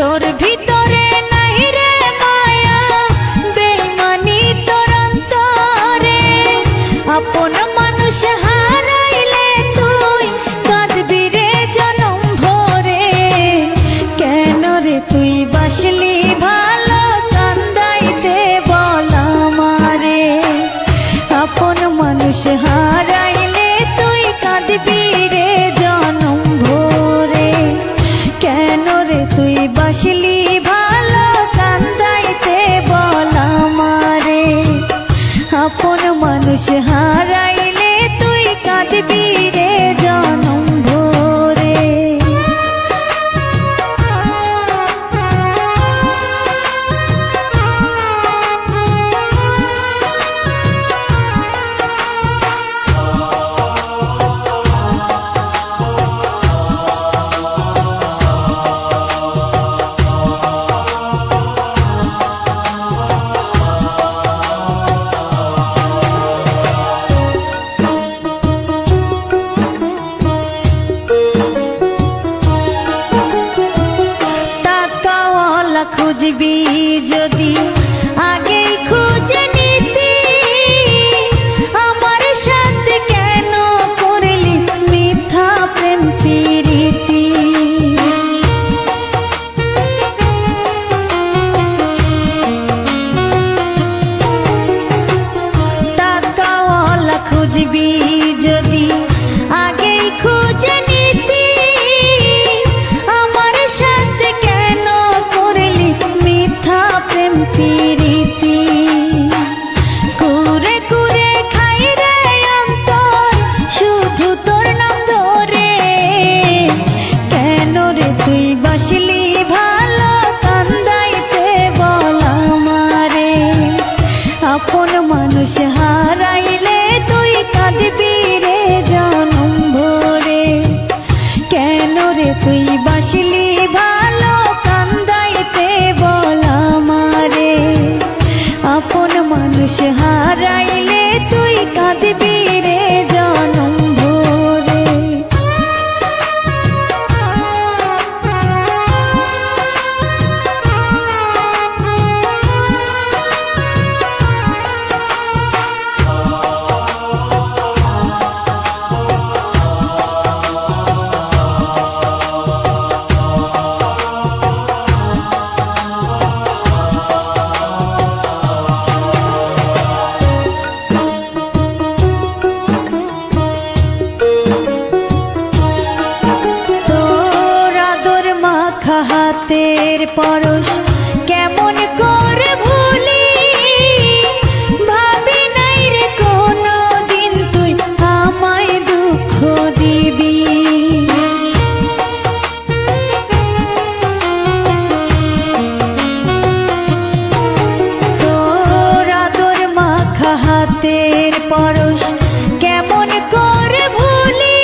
তোর ভিতরে নাই রে মায়া বেঈমানি তোর অন্তরে আপন মানুষ হারাইলে তুই কাঁদবি রে জনম ভরে কেন রে তুই বাসলি ভালো কান্দাইতে বল আমারে আপন মানুষ হারাইলে তুই কাঁদবি রে জনম ভরে কেন রে তুই বাসলি ভালো কান্দাইতে বল আমারে আপন মানুষ হারাইলে তুই কাঁদবি রে জনম ভরে খুঁজবি যদি আগেই খুঁজে নিতি আমার সাথে কেন করলি মিথ্যা প্রেম প্রীতি টাকাওয়ালা খুঁজবি যদি আগেই খুঁজে নিতি আমার সাথে কেন করলি মিথ্যা প্রেম প্রীতি কুরে কুরে খাই রে অন্তর শুধু তোর নাম ধরে কেন রে তুই বাসলি ভালো কান্দাইতে বল আমারে আপন মানুষ হারাইলে তুই কাঁদবি রে জনম ভরে কেন রে তুই বাসলি ভালো কান্দাইতে বল আমারে আপন মানুষ হারাইলে তুই কাঁদবি রে জনম ভরে হাতের পরশ কেমন করে ভুলি ভাবি নাই রে কোনো দিন তুই আমায় দুঃখ দিবি তোর আদর মাখা হাতের পরশ কেমন করে ভুলি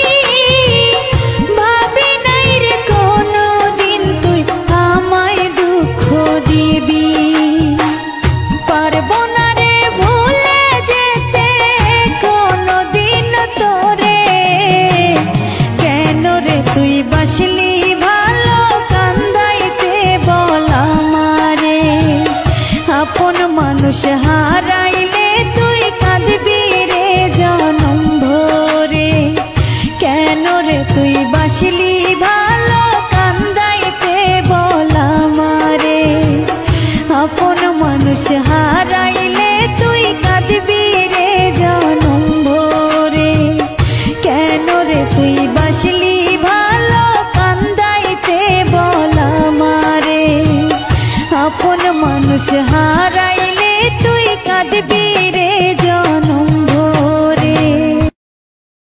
ভাবি নাই রে কোনো দিন তুই আমায় দুঃখ দিবি পারবো না রে ভুলে যেতে কোনো দিন তোরে কেন রে তুই বাসলি ভালো কান্দাইতে বল আমারে আপন মানুষ হারাইলে তুই কাঁদবি রে জনম ভরে কেন রে তুই বাসলি ভালো কান্দাইতে বল আমারে আপন মানুষ হারাইলে তুই কাঁদবি রে জনম ভরে কেন রে তুই বাসলি ভালো কান্দাইতে বল আমারে আপন মানুষ হারাইলে তুই কাঁদবি